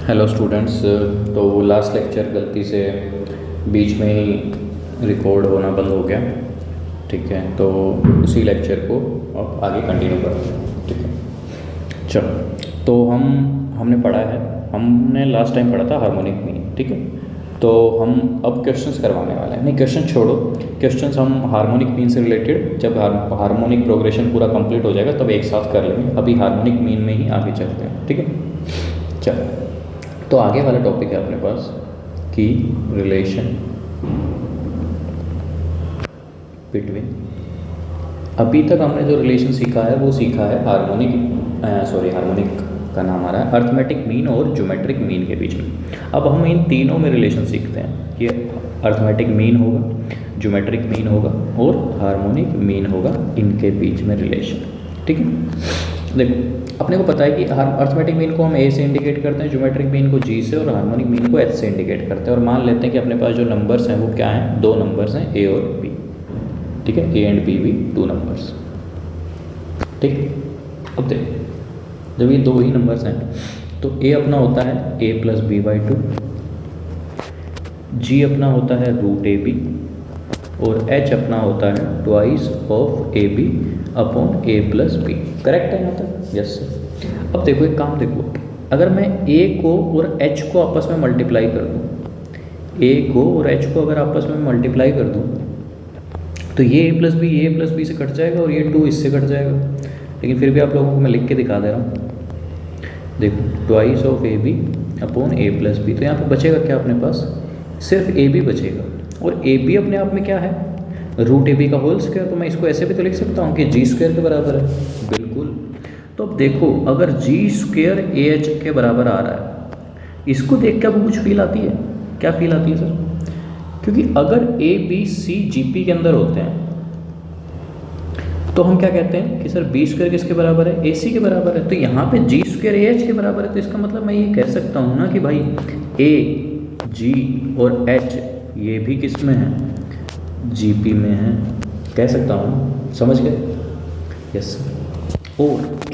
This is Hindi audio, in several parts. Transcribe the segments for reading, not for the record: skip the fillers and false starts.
Hello students. तो लास्ट लेक्चर गलती से बीच में ही रिकॉर्ड होना बंद हो गया। ठीक है, तो उसी लेक्चर को अब आगे कंटिन्यू करते हैं। ठीक है, चलो। तो हमने पढ़ा है, हमने लास्ट टाइम पढ़ा था हार्मोनिक मीन। ठीक है, तो हम अब क्वेश्चंस करवाने वाले हैं। नहीं, क्वेश्चन छोड़ो, क्वेश्चंस हम हार्मोनिक मीन से रिलेटेड जब हार्मोनिक प्रोग्रेशन पूरा कंप्लीट हो जाएगा तब एक साथ कर लेंगे। अभी हार्मोनिक मीन में ही आगे चलते हैं। ठीक है, चलो। तो आगे वाला टॉपिक है अपने पास की रिलेशन बिटवीन। अभी तक हमने जो रिलेशन सीखा है वो सीखा है हार्मोनिक का नाम आ रहा है अर्थमेटिक मीन और ज्योमेट्रिक मीन के बीच में। अब हम इन तीनों में रिलेशन सीखते हैं कि अर्थमेटिक मीन होगा, ज्योमेट्रिक मीन होगा और हार्मोनिक मीन होगा, इनके बीच में रिलेशन। ठीक है, देखो अपने को पता है कि अर्थमेटिक मीन को हम ए से इंडिकेट करते हैं, ज्योमेट्रिक मीन को जी से और हार्मोनिक मीन को एच से इंडिकेट करते हैं। और मान लेते हैं कि अपने पास जो नंबर्स हैं वो क्या हैं, दो नंबर्स हैं ए और बी। ठीक है, ए एंड बी भी टू नंबर्स। ठीक, अब देखो जब ये दो ही नंबर्स हैं तो ए अपना होता है A plus B by two, G अपना होता है रूट ए बी और एच अपना होता है twice of A B upon A plus B. Correct है यहाँ तक? Yes sir. अब देखो एक काम देखो, अगर मैं ए को और एच को आपस में मल्टीप्लाई कर दूँ, ए को और एच को अगर आपस में मल्टीप्लाई कर दूँ तो ये ए प्लस बी से कट जाएगा और ये टू इससे कट जाएगा। लेकिन फिर भी आप लोगों को मैं लिख के दिखा दे रहा हूँ। देखो twice of A B upon A plus B, तो यहाँ पे बचेगा क्या अपने पास? सिर्फ ए बी बचेगा। और ए बी अपने आप में क्या है? रूट ए बी का होल स्क्वायर। तो मैं इसको ऐसे भी तो लिख सकता हूँ कि जी स्क्वायर के बराबर है। बिल्कुल। तो अब देखो अगर जी स्क्वायर ए एच के बराबर आ रहा है, इसको देख के आपको कुछ फील आती है? क्या फील आती है सर? क्योंकि अगर A B C G P के अंदर होते हैं तो हम क्या कहते हैं कि सर बी स्क्वायर किसके बराबर है? ए सी के बराबर है। तो यहाँ पे जी स्क्वायर ए एच के बराबर है, तो इसका मतलब मैं ये कह सकता हूँ ना कि भाई ए जी और एच ये भी किस में है? जी पी में है। कह सकता हूँ, समझ गए? Yes sir.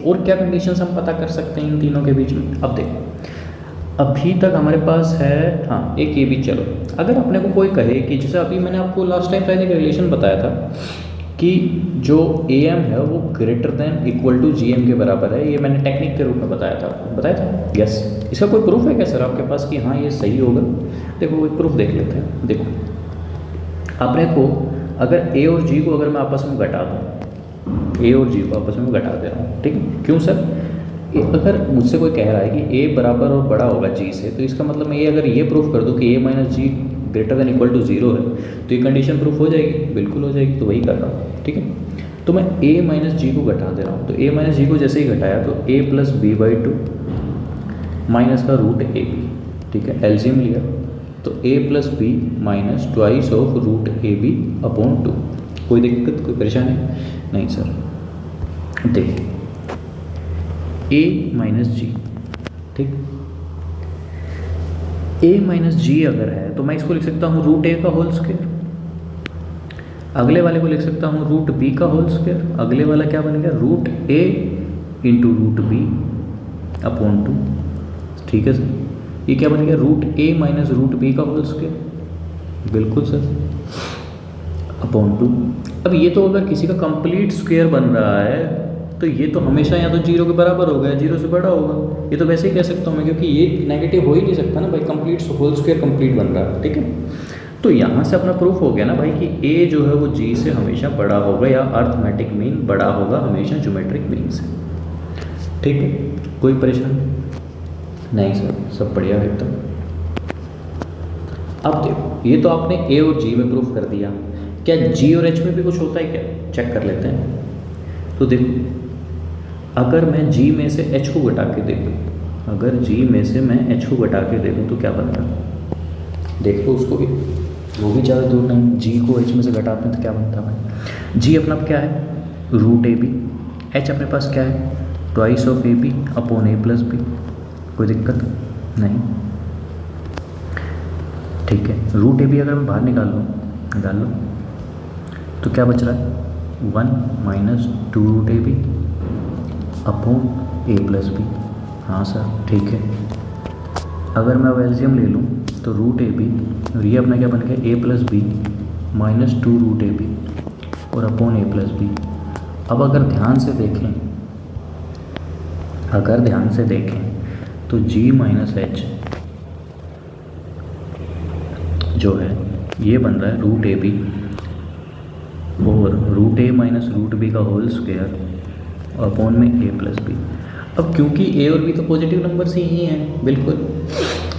और क्या कंडीशंस हम पता कर सकते हैं इन तीनों के बीच में? अब देखो अभी तक हमारे पास है हाँ एक ये भी। चलो अगर अपने को कोई कहे कि जैसे अभी मैंने आपको लास्ट टाइम शायद एक रिलेशन बताया था कि जो ए एम है वो greater than equal to G M के बराबर है। ये मैंने टेक्निक के रूप में बताया था। यस। इसका कोई प्रूफ है क्या सर आपके पास कि हाँ ये सही होगा? देखो एक प्रूफ देख लेते हैं। देखो अपने को अगर ए और जी को अगर मैं आपस में घटा दूँ, ए और जी को आपस में घटा दे रहा हूँ, ठीक है? क्यों सर? अगर मुझसे कोई कह रहा है कि ए बराबर और बड़ा होगा जी से, तो इसका मतलब मैं ये अगर ये प्रूफ कर दूँ कि a minus g greater than equal to zero है तो ये कंडीशन प्रूफ हो जाएगी। बिल्कुल हो जाएगी। तो वही कर रहा हूँ। ठीक है, तो मैं ए माइनस जी को घटा दे रहा हूँ। तो ए माइनस जी को जैसे ही घटाया तो a plus B by two minus का रूट ए बी। ठीक है, एलसीएम लिया तो a plus b minus twice of root A B upon two. कोई दिक्कत, कोई परेशानी? नहीं सर। देखिए ए माइनस जी, ठीक, ए माइनस जी अगर है तो मैं इसको लिख सकता हूँ रूट ए का होल स्क्वायर। अगले वाले को लिख सकता हूँ रूट बी का होल स्क्वायर। अगले वाला क्या बन गया? Root a into root b upon two. ठीक है सर, ये क्या बन गया? Root a minus root b का होल स्क्वायर। बिल्कुल सर, अपॉन टू। अब ये तो अगर किसी का कंप्लीट स्क्वायर बन रहा है तो ये तो हमेशा या तो जीरो के बराबर होगा या जीरो से बड़ा होगा। ये तो वैसे ही कह सकता हूँ मैं, क्योंकि ये नेगेटिव हो ही नहीं सकता ना भाई, कंप्लीट होल स्क्वायर कंप्लीट बन रहा है। ठीक है, तो यहाँ से अपना प्रूफ हो गया ना भाई कि ए जो है वो जी से हमेशा बड़ा होगा या अर्थमेटिक मीन बड़ा होगा हमेशा ज्योमेट्रिक मीन से। ठीक है, कोई परेशानी नहीं सर, सब बढ़िया एकदम। अब देखो ये तो आपने ए और जी में प्रूफ कर दिया, क्या जी और एच में भी कुछ होता है क्या? चेक कर लेते हैं। तो देखो अगर मैं जी में से एच को घटा के देखूँ, अगर जी में से मैं एच को घटा के देखूँ तो क्या बनता है? देख लो उसको भी, वो भी ज़्यादा दूर नहीं। जी को एच में से घटाते हैं तो क्या बनता है भाई? जी अपना क्या है? Root A B. एच अपने पास क्या है? Twice of A B upon A plus B. कोई दिक्कत नहीं? ठीक है, रूट ए बी अगर मैं बाहर निकाल लो तो क्या बच रहा है? 1 minus two root A B upon A plus B. हाँ सर ठीक है। अगर मैं अब एलसीएम ले लूँ तो रूट ए बी, और ये अपना क्या बन गया a plus b minus 2 root A B और अपॉन ए प्लस बी। अब अगर ध्यान से देखें तो g माइनस एच जो है ये बन रहा है रूट ए बी और root a minus root b का होल स्क्वायर अपॉन में ए प्लस बी। अब क्योंकि ए और बी तो पॉजिटिव नंबर्स ही हैं, बिल्कुल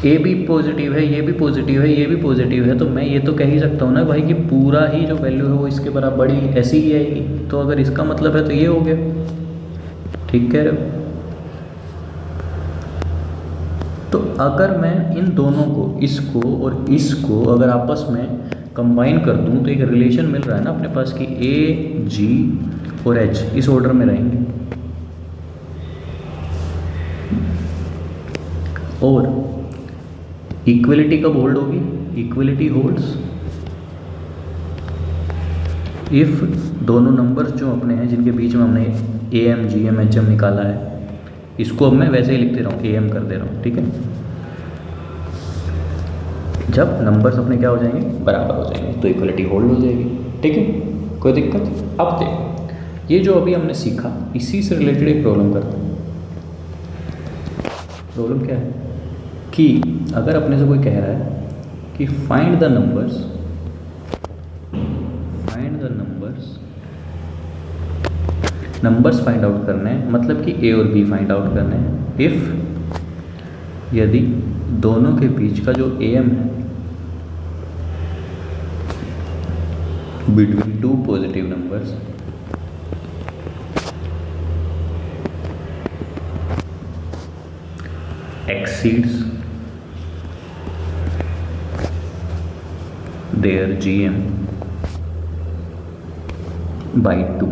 ए भी पॉजिटिव है, ये भी पॉजिटिव है, ये भी पॉजिटिव है, तो मैं ये तो कह ही सकता हूँ ना भाई कि पूरा ही जो वैल्यू है वो इसके बराबर ही ऐसी ही आएगी। तो अगर इसका मतलब है तो ये हो गया, ठीक कह रहे हो। तो अगर मैं इन दोनों को, इसको और इसको अगर आपस में कंबाइन कर दूं तो एक रिलेशन मिल रहा है ना अपने पास कि ए जी और एच इस ऑर्डर में रहेंगे। और इक्वलिटी कब होल्ड होगी? इक्वलिटी होल्ड्स इफ दोनों नंबर्स जो अपने हैं जिनके बीच में हमने A M G M H M निकाला है, इसको अब मैं वैसे ही लिख दे रहा हूँ, ए एम कर दे रहा हूँ, ठीक है। जब नंबर्स अपने क्या हो जाएंगे, बराबर हो जाएंगे, तो इक्वलिटी होल्ड हो जाएगी, ठीक है, कोई दिक्कत। अब देखो ये जो अभी हमने सीखा इसी से रिलेटेड एक प्रॉब्लम करते हैं। प्रॉब्लम क्या है कि अगर अपने से कोई कह रहा है कि find the numbers find out करने हैं, मतलब कि ए और बी फाइंड आउट करने हैं इफ यदि दोनों के बीच का जो ए एम है between two positive numbers exceeds their GM by 2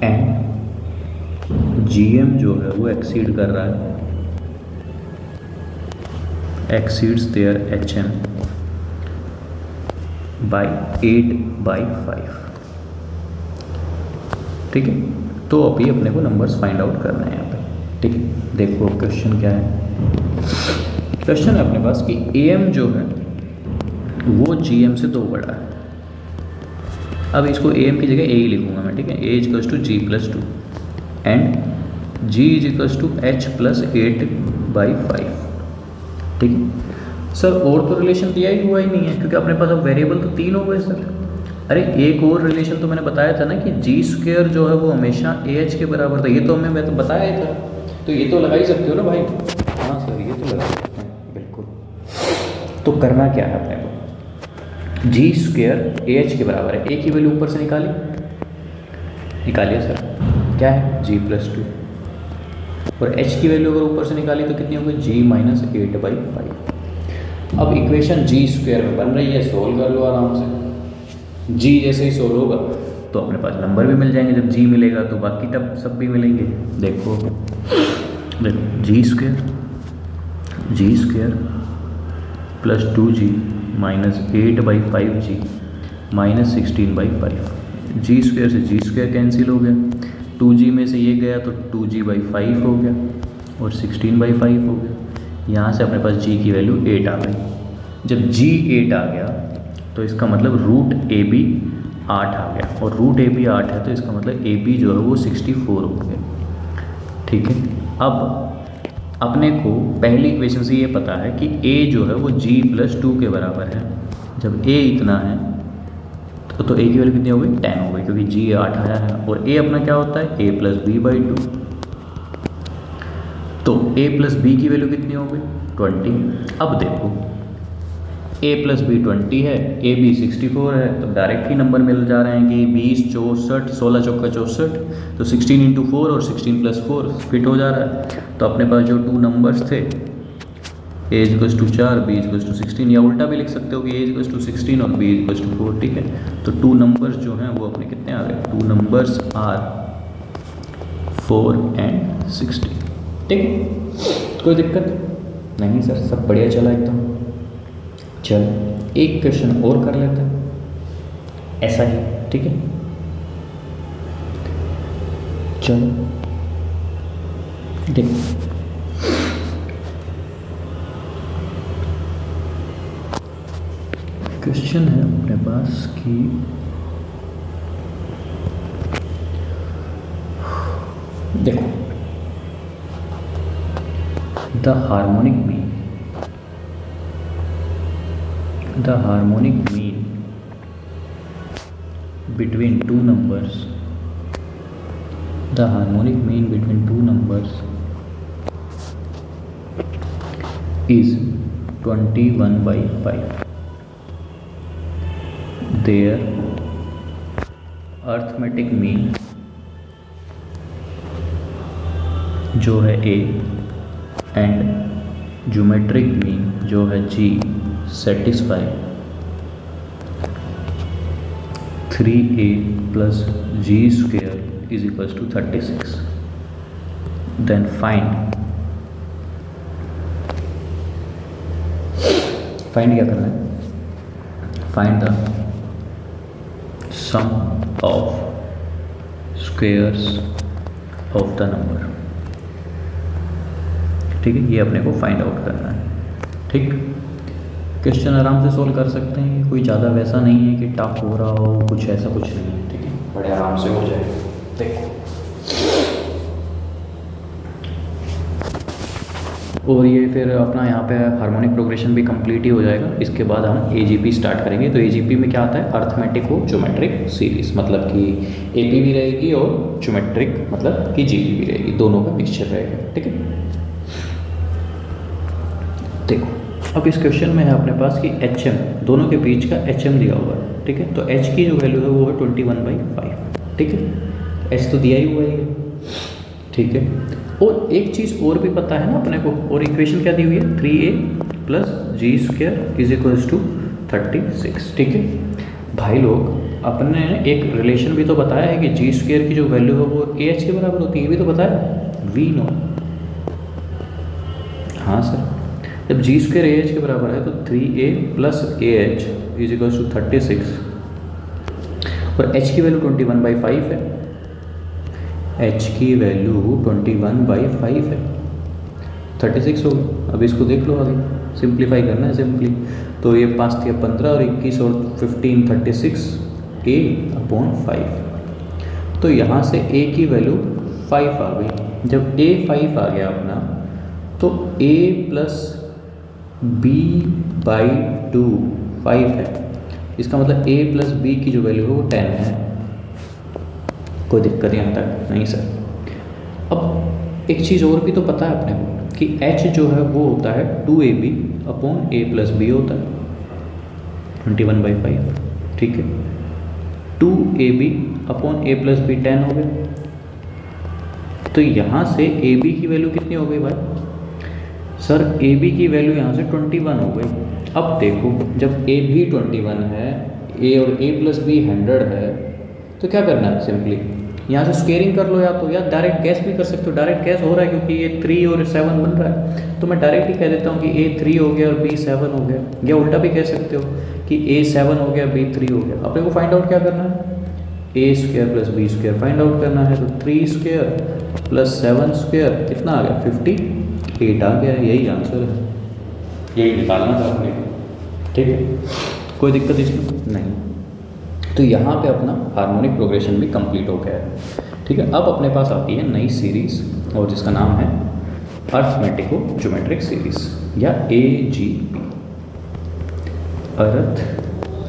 and GM जो है वो एक्सीड कर रहा है, exceeds their HM by 8/5, ठीक है। तो अभी अपने को नंबर्स फाइंड आउट करना है यहाँ पे, ठीक है। देखो क्वेश्चन क्या है। क्वेश्चन है अपने पास कि AM जो है वो GM से 2 बड़ा है। अब इसको AM की जगह A ही लिखूंगा मैं, ठीक है। A equals to G plus 2 and G is equals to H plus 8/5, ठीक है। सर और तो रिलेशन दिया ही हुआ ही नहीं है, क्योंकि अपने पास अब वेरिएबल तो 3 हो गए सर। अरे एक और रिलेशन तो मैंने बताया था ना कि जी स्क्वायर जो है वो हमेशा AH के बराबर था, ये तो मैं तो बताया ही था, तो ये तो लगा ही सकते हो ना भाई। हाँ सर ये तो लगा सकते हैं बिल्कुल। तो करना क्या है अपने को, जी स्क्वायर AH के बराबर है, ए की वैल्यू ऊपर से निकालिए सर, क्या है G प्लस 2, और H की वैल्यू अगर ऊपर से निकाली तो कितनी होगी, G माइनस 8/5। अब इक्वेशन जी स्क्वायर में बन रही है, सोल्व कर लो आराम से। जी जैसे ही सोल्व होगा तो अपने पास नंबर भी मिल जाएंगे, जब जी मिलेगा तो बाकी टब सब भी मिलेंगे। देखो g square plus 2G minus 8/5G minus 16/5। G square से जी स्क्वायर कैंसिल हो गया, 2G में से ये गया तो 2G/5 हो गया और 16/5 हो गया। यहाँ से अपने पास G की वैल्यू 8 आ गई। जब G 8 आ गया तो इसका मतलब रूट AB 8 आ गया, और रूट AB 8 है तो इसका मतलब AB जो है वो 64 हो गया, ठीक है। अब अपने को पहली इक्वेशन से ये पता है कि A जो है वो G प्लस 2 के बराबर है। जब A इतना है तो A की वैल्यू कितनी हो गई, 10 हो गई, क्योंकि G 8 आया है, और A अपना क्या होता है, A प्लस B/2। तो A प्लस B की वैल्यू कितनी हो गई, 20। अब देखो A प्लस B 20 है, AB 64 है, तो डायरेक्ट ही नंबर मिल जा रहे हैं कि 20 64 16 चौका 64, तो 16 इंटू 4 और 16 प्लस 4 फिट हो जा रहा है। तो अपने पास जो 2 नंबर्स थे A equals to 4 B equals to 16, या उल्टा भी लिख सकते हो कि A इक्वल्स टू 16 और B इक्वल्स टू 4, ठीक है। तो 2 नंबर्स जो हैं वो अपने कितने आ गए, 2 नंबर्स आर 4 and 16, ठीक है। कोई दिक्कत नहीं सर, सब बढ़िया चला एकदम। चल एक क्वेश्चन और कर लेते हैं ऐसा ही, ठीक है। चलो देखो क्वेश्चन है अपने पास कि देखो, the harmonic mean between two numbers is 21/5. Their arithmetic mean जो है A एंड ज्योमेट्रिक मीन जो है G satisfy 3A plus G square is equals to 36. Then find क्या करना है? Find the sum of squares of the number. ठीक है, ये अपने को फाइंड आउट करना है। ठीक, क्वेश्चन आराम से सोल्व कर सकते हैं, कोई ज़्यादा वैसा नहीं है कि टफ हो रहा हो, कुछ ऐसा कुछ नहीं है। ठीक है, बड़े आराम से हो जाएगा। देखो, और ये फिर अपना यहाँ पे हार्मोनिक प्रोग्रेशन भी कंप्लीट ही हो जाएगा। इसके बाद हम एजीपी स्टार्ट करेंगे। तो एजीपी में क्या आता है? अर्थमेटिक और ज्योमेट्रिक सीरीज, मतलब कि एपी भी रहेगी और ज्योमेट्रिक मतलब कि जीपी भी रहेगी, दोनों का मिक्सचर रहेगा। ठीक है, देखो अब इस क्वेश्चन में है अपने पास कि एच एम, दोनों के बीच का एच एम दिया हुआ है। ठीक है, तो एच की जो वैल्यू है वो है 21/5। ठीक है, एच तो दिया ही हुआ है। ठीक है, और एक चीज़ और भी पता है ना अपने को, और इक्वेशन क्या दी हुई है? 3A plus G square is equals to 36। ठीक है भाई लोग, अपने एक रिलेशन भी तो बताया है कि G स्क्वेयर की जो वैल्यू है वो AH के बराबर होती है, ये भी तो बताया V नो। हाँ सर, जब G स्क्वेयर AH के बराबर है तो 3A plus AH is equals to 36 और H की वैल्यू 21/5 है। H की वैल्यू 21/5 है, 36 होगी। अब इसको देख लो, आगे सिंप्लीफाई करना है सिंपली। तो ये 5 थी 15 और 21 और 15 36 A/5। तो यहाँ से A की वैल्यू 5 आ गई। जब A 5 आ गया अपना, तो A plus B/2 5 है। इसका मतलब A plus B की जो वैल्यू है वो 10 है। कोई दिक्कत यहाँ तक नहीं सर। अब एक चीज़ और भी तो पता है अपने को कि H जो है वो होता है 2AB upon A plus B होता है 21/5। ठीक है, 2AB upon A plus B 10 हो गया। तो यहाँ से AB की वैल्यू कितनी हो गई भाई? सर AB की वैल्यू यहाँ से 21 हो गई। अब देखो, जब A भी 21 है, A और A plus B 100 है, तो क्या करना है? सिंपली यहाँ से स्क्वेयरिंग कर लो, या डायरेक्ट गैस भी कर सकते हो। डायरेक्ट गैस हो रहा है क्योंकि ये 3 और 7 बन रहा है, तो मैं डायरेक्ट ही कह देता हूँ कि A 3 हो गया और B 7 हो गया। या उल्टा भी कह सकते हो कि A 7 हो गया, B 3 हो गया। अपने को फाइंड आउट क्या करना है? A square plus B square find out करना है। तो 3 स्क्वायर प्लस 7 स्क्वायर कितना आ गया? 58 आ गया। यही आंसर है, यही निकालना था अपने। ठीक है, कोई दिक्कत इसमें नहीं। तो यहाँ पे अपना हार्मोनिक प्रोग्रेशन भी कंप्लीट हो गया है। ठीक है, अब अपने पास आती है नई सीरीज़, और जिसका नाम है अर्थमेटिको ज्योमेट्रिक सीरीज या AGP,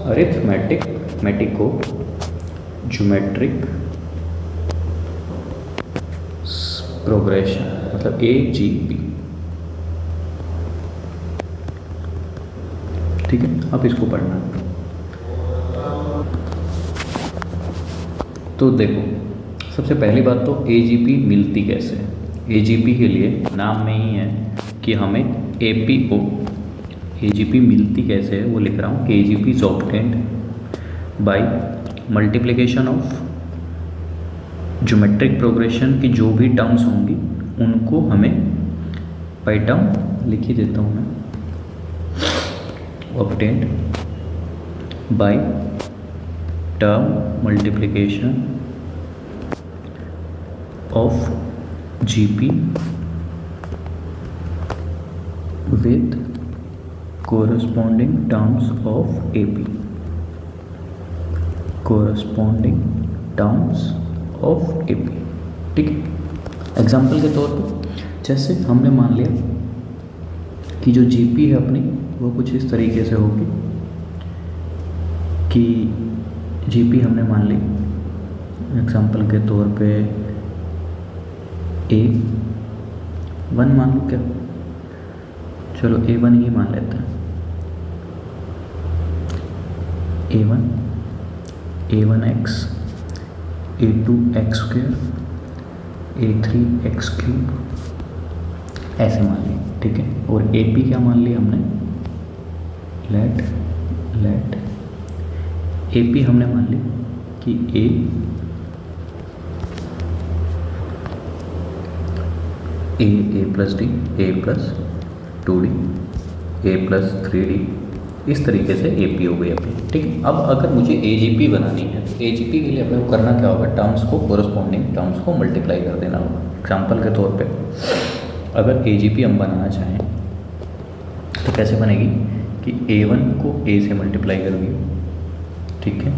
अरिथमेटिको ज्योमेट्रिक प्रोग्रेशन, मतलब AGP। ठीक है, अब इसको पढ़ना है। तो देखो, सबसे पहली बात तो AGP मिलती कैसे है? AGP के लिए नाम में ही है कि हमें AP को AGP मिलती कैसे है वो लिख रहा हूँ। AGP is obtained by multiplication of geometric progression की जो भी टर्म्स होंगी उनको हमें बाय टर्म लिख ही देता हूँ मैं, obtained by term multiplication of GP with corresponding terms of A B, corresponding terms of A B. ठीक है, एग्जाम्पल के तौर पर जैसे हमने मान लिया कि जो जीपी है अपनी वो कुछ इस तरीके से होगी कि जीपी हमने मान ली एग्जाम्पल के तौर पे A1 मान लो क्या, चलो A1 ही मान लेते हैं। A1 x, A2 x square, A3 x cube, ऐसे मान लिया। ठीक है, और AP क्या मान लिया हमने, लेट AP हमने मान ली कि A plus D, A plus 2D, A plus 3D, इस तरीके से AP हो गई अपनी। ठीक है, अब अगर मुझे AGP बनानी है तो AGP के लिए अपने को करना क्या होगा, टर्म्स को, कोरस्पॉन्डिंग टर्म्स को मल्टीप्लाई कर देना होगा। एग्जाम्पल के तौर पे अगर AGP हम बनाना चाहें तो कैसे बनेगी कि A1 को A से मल्टीप्लाई कर दिया। ठीक है,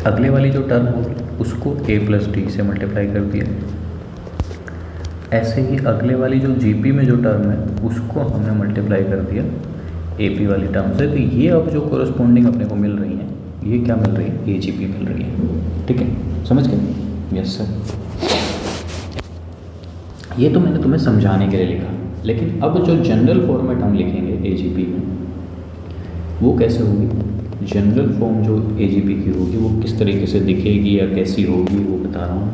अगले वाली जो टर्म होगी उसको A प्लस डी से मल्टीप्लाई कर दिया। ऐसे ही अगले वाली जो जीपी में जो टर्म है उसको हमने मल्टीप्लाई कर दिया एपी वाली टर्म से। तो ये अब जो कोरस्पॉन्डिंग अपने को मिल रही है ये क्या मिल रही है, एजीपी मिल रही है। ठीक है, समझ गए? Yes sir. ये तो मैंने तुम्हें समझाने के लिए लिखा, लेकिन अब जो जनरल फॉर्मेट हम लिखेंगे एजीपी में वो कैसे होगी। जनरल फॉर्म जो एजीपी की होगी वो किस तरीके से दिखेगी या कैसी होगी वो बता रहा हूँ।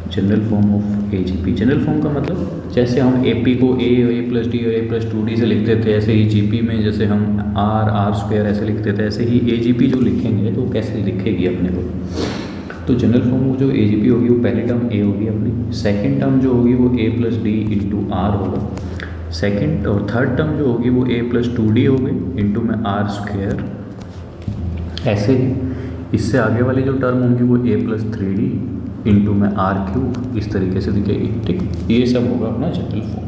General form of AGP, general form का मतलब जैसे हम एपी को ए प्लस डी और ए प्लस 2D से लिखते थे, ऐसे ही जीपी में जैसे हम आर स्क्वायर ऐसे लिखते थे, ऐसे ही एजीपी जो लिखेंगे तो कैसे लिखेगी अपने को। तो जनरल फॉर्म जो एजीपी होगी वो पहली टर्म ए होगी अपनी, सेकंड टर्म जो होगी वो ए प्लस डी इंटू आर होगा, सेकंड और थर्ड टर्म जो होगी वो ए प्लस 2D होगी इंटू में आर स्क्वायर। ऐसे ही इससे आगे वाली जो टर्म होंगी वो ए प्लस 3D इंटू में आर क्यूब, इस तरीके से दिखेगी। ठीक, ये सब होगा अपना जनरल फॉर्म।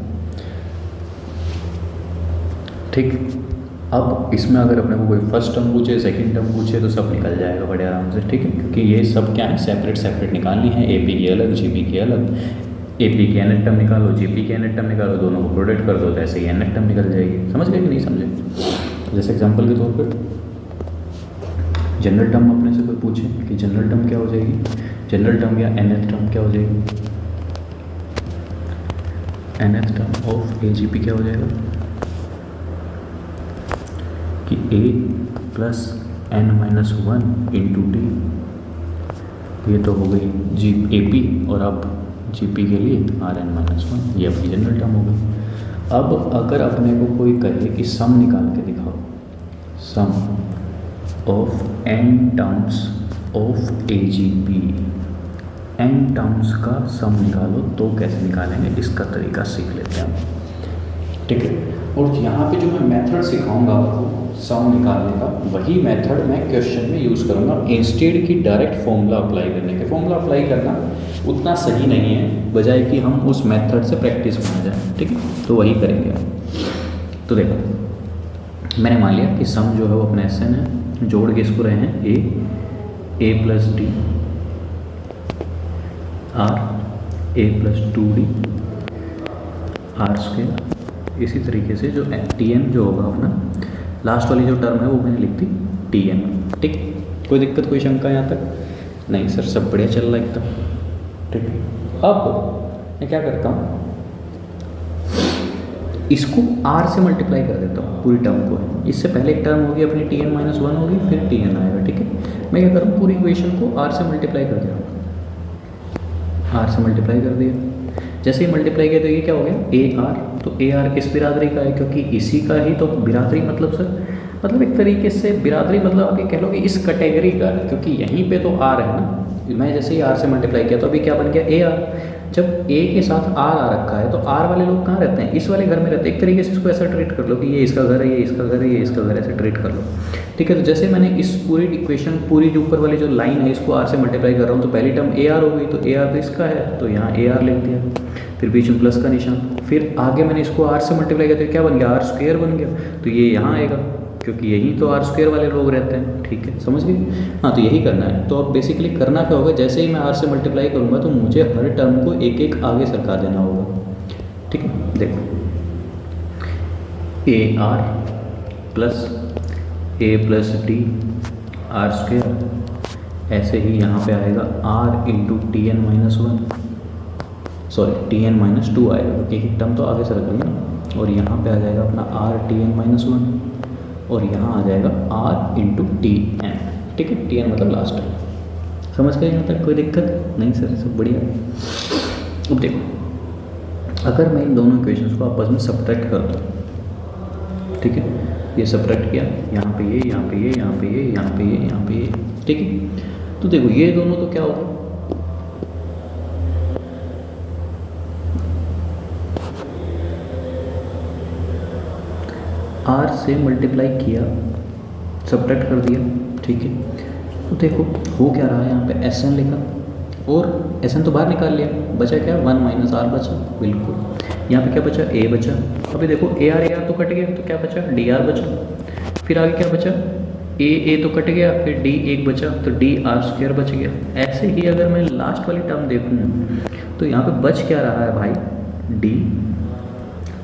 ठीक, अब इसमें अगर अपने को कोई फर्स्ट टर्म पूछे, सेकंड टर्म पूछे तो सब निकल जाएगा बड़े आराम से। ठीक है, क्योंकि ये सब क्या है, सेपरेट निकालनी है। एपी की अलग, जीपी की अलग, एपी की एनएट टर्म निकालो, जीपी की एनएट टर्म निकालो, दोनों को प्रोडक्ट कर दो तो ऐसे ही एनएट टर्म निकल जाएगी। समझ गए कि नहीं समझे? जैसे एग्जाम्पल के तौर पर जनरल टर्म अपने से कोई पूछे कि जनरल टर्म क्या हो जाएगी, जनरल टर्म या nth टर्म क्या हो जाएगी, nth टर्म ऑफ एजीपी क्या हो जाएगा कि a plus n-1 into D. ये तो हो गई जी AP, और अब GP के लिए Rn-1, ये अपनी जनरल टर्म हो गई। अब अगर अपने को कोई कहे कि सम निकाल के दिखाओ, sum of n terms of AGP, n terms का सम निकालो, तो कैसे निकालेंगे इसका तरीका सीख लेते हैं। ठीक है, और यहाँ पे जो मैं मेथड सिखाऊंगा आपको सम निकालने का, वही मेथड मैं क्वेश्चन में यूज़ करूँगा इंस्टेड की डायरेक्ट फॉर्मूला अप्लाई करने के। फॉर्मूला अप्लाई करना उतना सही नहीं है, बजाय कि हम उस मेथड से प्रैक्टिस बना जाए। ठीक है, तो वही करेंगे। तो देखो मैंने मान लिया कि सम जो है वो अपने SN है, जोड़ के इसको रहे हैं a plus D r, a plus 2D r square. इसी तरीके से जो TN जो होगा अपना लास्ट वाली जो टर्म है वो मैंने लिख दी TN। ठीक, कोई दिक्कत, कोई शंका यहाँ तक? नहीं सर, सब बढ़िया चल रहा है एकदम। ठीक, अब मैं क्या करता हूँ, इसको R से मल्टीप्लाई कर देता हूँ पूरी टर्म को। इससे पहले एक टर्म होगी अपनी TN-1 होगी, फिर TN आएगा। ठीक है, मैं क्या करूँ, पूरी इक्वेशन को R से मल्टीप्लाई कर दिया, R से मल्टीप्लाई कर दिया। जैसे ही मल्टीप्लाई किया तो ये क्या हो गया AR। तो AR किस बिरादरी का है, क्योंकि इसी का ही तो बिरादरी मतलब सर, मतलब एक तरीके से बिरादरी मतलब आप ये कह लो कि इस कैटेगरी का है, क्योंकि यहीं पे तो R है ना। मैं जैसे ही R से मल्टीप्लाई किया तो अभी क्या बन गया AR। जब A के साथ R आ रखा है तो R वाले लोग कहाँ रहते हैं, इस वाले घर में रहते हैं। एक तरीके से इसको ऐसा ट्रीट कर लो कि ये इसका घर है, ये इसका घर है, ये इसका घर है, ऐसे ट्रीट कर लो। ठीक है, तो जैसे मैंने इस पूरी इक्वेशन, पूरी जो ऊपर वाली जो लाइन है इसको R से मल्टीप्लाई कर रहा हूँ, तो पहली टर्म AR हो गई, तो AR तो इसका है तो यहाँ AR लिख दिया। फिर बीच में प्लस का निशान, फिर आगे मैंने इसको आर से मल्टीप्लाई किया तो क्या बन गया, आर स्क्वायर बन गया, तो ये यहाँ आएगा क्योंकि यही तो आर स्क्वायर वाले लोग रहते हैं। ठीक है, समझ गए। हाँ, तो यही करना है। तो अब बेसिकली करना क्या होगा, जैसे ही मैं आर से मल्टीप्लाई करूँगा तो मुझे हर टर्म को एक एक आगे सरका देना होगा। ठीक है, देखो A R plus A plus D R square, ऐसे ही यहाँ पे आएगा R into T N minus one, sorry T N minus two आएगा क्योंकि एक टर्म तो आगे सरक रही है ना, और यहाँ पे आ जाएगा अपना R T N minus one, और यहाँ आ जाएगा आर इंटू टी एन। ठीक है, टी एन मतलब लास्ट टर्म। समझ गए यहाँ तक, कोई दिक्कत नहीं सर, सब बढ़िया। अब देखो, अगर मैं इन दोनों इक्वेशंस को आपस में सब्ट्रैक्ट कर दूँ, ठीक है, ये सब्ट्रैक्ट किया, यहाँ पे ये, यहाँ पे ये, यहाँ पे ये, यहाँ पे ये, यहाँ पे ये, ठीक है, तो देखो ये दोनों तो क्या होगा, आर से मल्टीप्लाई किया, सब्ट्रैक्ट कर दिया। ठीक है, तो देखो हो क्या रहा है, यहाँ पे एस एन लिखा और एस एन तो बाहर निकाल लिया, बचा क्या, वन माइनस आर बचा, बिल्कुल। यहाँ पे क्या बचा, ए बचा। अभी देखो ए आर तो कट गया, तो क्या बचा, डी आर बचा। फिर आगे क्या बचा, ए तो कट गया, फिर डी एक बचा, तो डी आर स्क्वायर बच गया। ऐसे ही अगर मैं लास्ट वाली टर्म देखूँ तो यहाँ पे बच क्या रहा है भाई, डी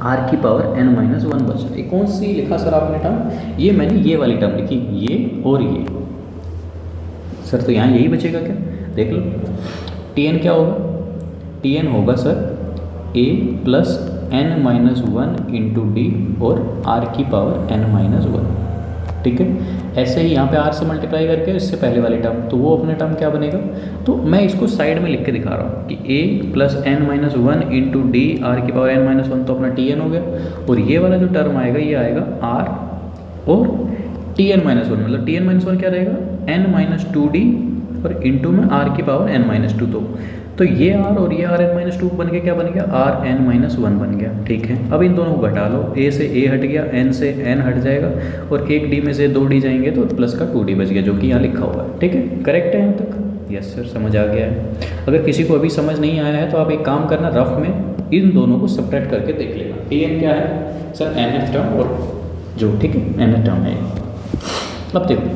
आर की पावर एन माइनस वन बचा। ये कौन सी लिखा सर आपने टर्म, ये मैंने ये वाली टर्म लिखी, ये और ये सर, तो यहाँ यही बचेगा क्या, देख लो। टी एन क्या होगा, टी एन होगा सर ए plus n minus one into d और आर की पावर एन माइनस वन। ठीक है, ऐसे ही यहाँ पे आर से मल्टीप्लाई करके इससे पहले वाली टर्म, तो वो अपने टर्म क्या बनेगा, तो मैं इसको साइड में लिख के दिखा रहा हूँ कि a plus n minus one into d r की पावर एन माइनस वन, तो अपना टी एन हो गया, और ये वाला जो टर्म आएगा ये आएगा आर और टी एन माइनस वन, मतलब टी एन माइनस वन क्या रहेगा, एन माइनस टू डी और इंटू में आर की पावर एन माइनस टू, तो ये आर और ये आर एन माइनस टू बन के क्या बन गया, आर एन माइनस वन बन गया। ठीक है, अब इन दोनों को घटा लो, ए से ए हट गया, एन से एन हट जाएगा, और एक डी में से दो डी जाएंगे तो प्लस का टू डी बच गया, जो कि यहाँ लिखा हुआ है। ठीक है, करेक्ट है यहाँ तक, यस सर, समझ आ गया है। अगर किसी को अभी समझ नहीं आया है तो आप एक काम करना, रफ में इन दोनों को सब्ट्रैक्ट करके देख लेना। टी एन क्या है सर, एन एफ टर्म और जो, ठीक है, एन एफ टर्म है। अब देखो,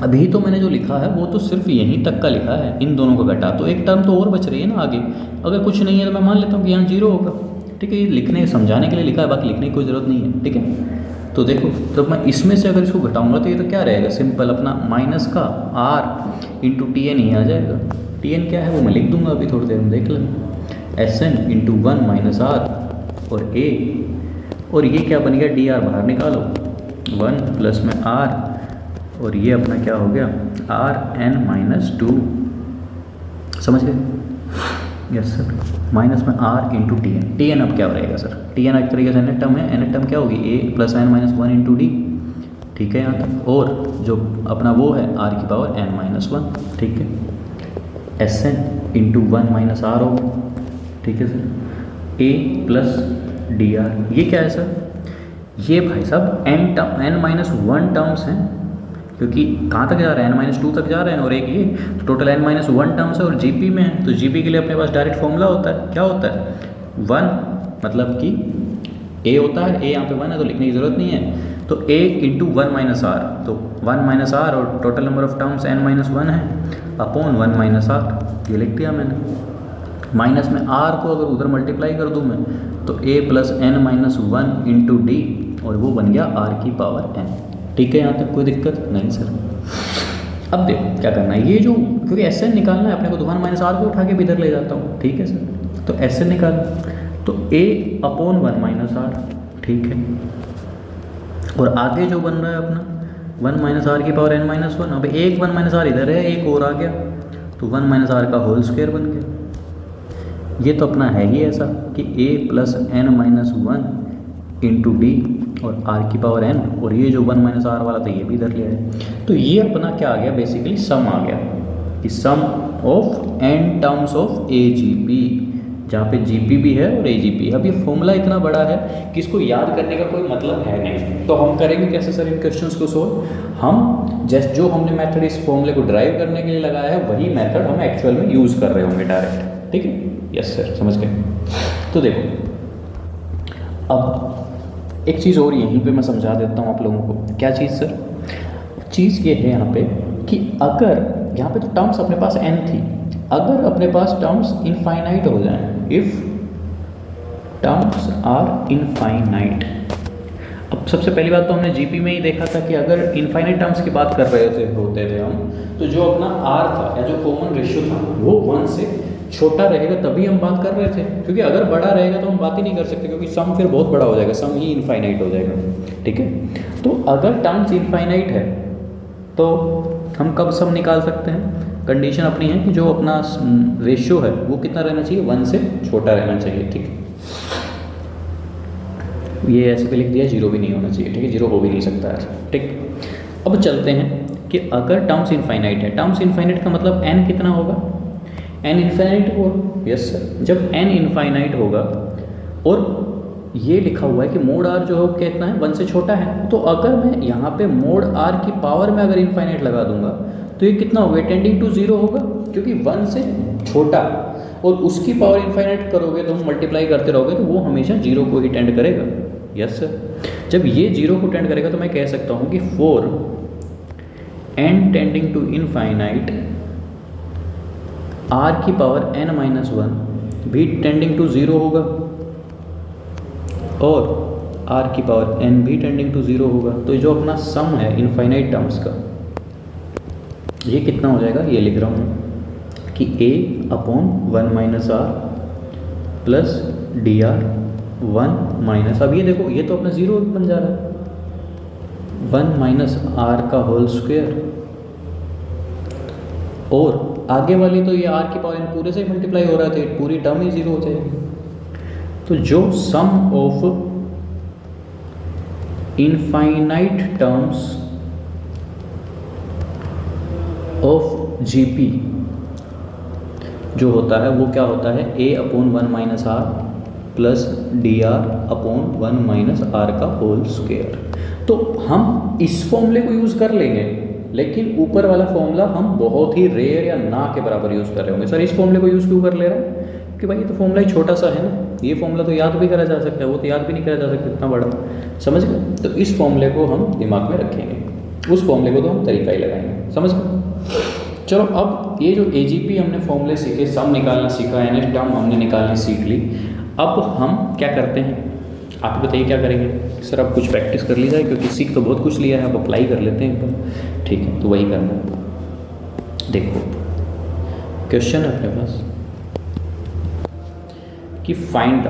अभी तो मैंने जो लिखा है वो तो सिर्फ यहीं तक का लिखा है, इन दोनों को घटा, तो एक टर्म तो और बच रही है ना आगे, अगर कुछ नहीं है तो मैं मान लेता हूँ कि यहाँ जीरो होगा। ठीक है, ये लिखने समझाने के लिए लिखा है, बाकी लिखने की कोई ज़रूरत नहीं है। ठीक है, तो देखो, तो मैं इसमें से अगर इसको घटाऊंगा तो ये तो क्या रहेगा, सिंपल अपना माइनस का आर इंटू टी एन ही आ जाएगा। टी एन क्या है वो मैं लिख दूंगा अभी थोड़ी देर में, देख लेना, S N into one minus R और ए, और ये क्या बन गया, डी आर बाहर निकालो, वन प्लस में आर, और ये अपना क्या हो गया, आर एन माइनस टू। समझ गए, यस सर, माइनस में r into T n. T n अब क्या रहेगा सर, टी एन एक तरीके से एन टर्म है, एन टर्म क्या होगी, a plus n minus one into d. ठीक है यहाँ तक, और जो अपना वो है आर की पावर एन माइनस वन। ठीक है, S N into one minus R होगा। ठीक है सर, ए प्लस डी आर, ये क्या है सर, ये भाई साहब N term, N minus one terms हैं, क्योंकि कहाँ तक जा रहे हैं, एन माइनस टू तक जा रहे हैं, और एक ये, तो total N minus one terms है, और जीपी में है, तो जीपी के लिए अपने पास डायरेक्ट फॉर्मूला होता है, क्या होता है, वन, मतलब कि ए होता है, ए यहाँ पे वन है तो लिखने की ज़रूरत नहीं है, तो A into one minus R, तो वन माइनस आर और total number of terms N minus one है, अपॉन वन माइनस आर, ये लिख दिया मैंने। माइनस में आर को अगर उधर मल्टीप्लाई कर दूँ मैं, तो a plus n minus one into d, और वो बन गया आर की पावर एन। ठीक है, यहाँ तक कोई दिक्कत नहीं सर। अब देखो क्या करना है, ये जो, क्योंकि एस एन निकालना है अपने को, तो वन माइनस आर को उठा के भी इधर ले जाता हूँ। ठीक है सर, तो एस एन निकाल, तो ए अपॉन वन माइनस आर। ठीक है, और आगे जो बन रहा है अपना वन माइनस आर की पावर एन माइनस वन, अब एक वन माइनस आर इधर है, एक और आ गया, तो वन माइनस आर का होल स्क्वायर बन गया। ये तो अपना है ही ऐसा कि a plus n minus one into d और आर की पावर एन, और ये जो वन माइनस आर वाला था ये भी इधर ले आए, तो ये अपना क्या आ गया, बेसिकली सम आ गया, कि sum of n terms of A G P, जहाँ पे जी पी भी है और ए जी पी। अब ये फॉर्मूला इतना बड़ा है कि इसको याद करने का कोई मतलब है नहीं, तो हम करेंगे कैसे सर इन क्वेश्चंस को सोल्व, हम जैसे जो हमने मेथड इस फॉर्मूले को ड्राइव करने के लिए लगाया है वही मेथड हम एक्चुअल में यूज़ कर रहे होंगे डायरेक्ट। ठीक है, यस सर, समझ गए। तो देखो अब एक चीज़ और यहीं पे मैं समझा देता हूँ आप लोगों को। क्या चीज़ सर? चीज़ ये है यहाँ पे कि अगर यहाँ पे तो टर्म्स अपने पास n थी, अगर अपने पास टर्म्स इनफाइनाइट हो जाएं, इफ़ टर्म्स आर इनफाइनाइट। अब सबसे पहली बात तो हमने जीपी में ही देखा था कि अगर इनफाइनाइट टर्म्स की बात कर रहे होते थे हम, तो जो अपना आर था या जो कॉमन रेशियो था वो 1 से छोटा रहेगा तभी हम बात कर रहे थे, क्योंकि अगर बड़ा रहेगा तो हम बात ही नहीं कर सकते, क्योंकि सम फिर बहुत बड़ा हो जाएगा, सम ही इनफाइनाइट हो जाएगा। ठीक है, तो अगर टर्म्स इनफाइनाइट है तो हम कब सम निकाल सकते हैं? कंडीशन अपनी है कि जो अपना रेशियो है वो कितना रहना चाहिए, 1 से छोटा रहना चाहिए। ठीक है, ये ऐसे भी लिख दिया, 0 भी नहीं होना चाहिए। ठीक है, 0 हो भी नहीं सकता है। ठीक, अब चलते हैं कि अगर टर्म्स इनफाइनाइट है, टर्म्स इनफाइनाइट का मतलब n कितना होगा? n इनफाइनाइट होगा। यस सर, जब n इनफाइनाइट होगा और ये लिखा हुआ है कि मोड r जो है कितना है, 1 से छोटा है, तो अगर मैं यहाँ पे मोड r की पावर में अगर इनफाइनाइट लगा दूंगा तो ये कितना होगा? टेंडिंग टू 0 होगा, क्योंकि 1 से छोटा और उसकी पावर इनफाइनाइट करोगे तो हम मल्टीप्लाई करते रहोगे तो वो हमेशा 0 को ही टेंड करेगा। यस सर, जब ये 0 को टेंड करेगा तो मैं कह सकता हूँ कि for n tending to infinite r की पावर n-1 भी टेंडिंग टू 0 होगा और r की पावर n भी टेंडिंग टू 0 होगा। तो जो अपना सम है इनफाइनाइट टर्म्स का, ये कितना हो जाएगा? ये लिख रहा हूँ कि a/1 - r plus dr 1 minus, अब ये देखो ये तो अपना 0 बन जा रहा है, 1 - r का होल स्क्वायर, और आगे वाली तो ये r की पावर n पूरे से ही मल्टीप्लाई हो रहा था, पूरी टर्म ही 0 हो जाएगी। तो जो sum of infinite terms of GP जो होता है वो क्या होता है? a/1 - r plus dr/1 - r का होल स्क्वायर। तो हम इस फॉर्मूले को यूज़ कर लेंगे, लेकिन ऊपर वाला फॉर्मूला हम बहुत ही रेयर या ना के बराबर यूज़ कर रहे होंगे। सर इस फॉर्मूले को यूज़ क्यों कर ले रहे हैं? कि भाई ये तो फॉर्मूला ही छोटा सा है ना, ये फॉर्मूला तो याद भी करा जा सकता है, वो तो याद भी नहीं करा जा सकता इतना बड़ा, समझ गए? तो इस फॉर्मूले को हम दिमाग में रखेंगे, उस फॉर्मूले को तो हम तरीका ही लगाएंगे, समझ गए? चलो अब ये जो AGP हमने फॉर्मूले सीखे, सम निकालना सीखा, यानी टर्म हमने निकालनी सीख ली, अब हम क्या करते हैं? आप बताइए क्या करेंगे? सर अब कुछ प्रैक्टिस कर ली जाए, क्योंकि सीख तो बहुत कुछ लिया है, अब अप्लाई कर लेते हैं एकदम। ठीक है, तो वही करना है। देखो क्वेश्चन है अपने पास कि find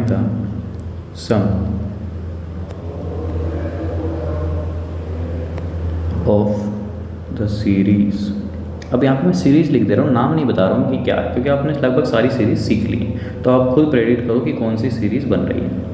the sum of the series. अब यहाँ पे मैं सीरीज़ लिख दे रहा हूँ, नाम नहीं बता रहा हूँ कि क्या है, क्योंकि आपने लगभग सारी सीरीज़ सीख ली, तो आप खुद प्रेडिक्ट करो कि कौन सी सीरीज़ बन रही है।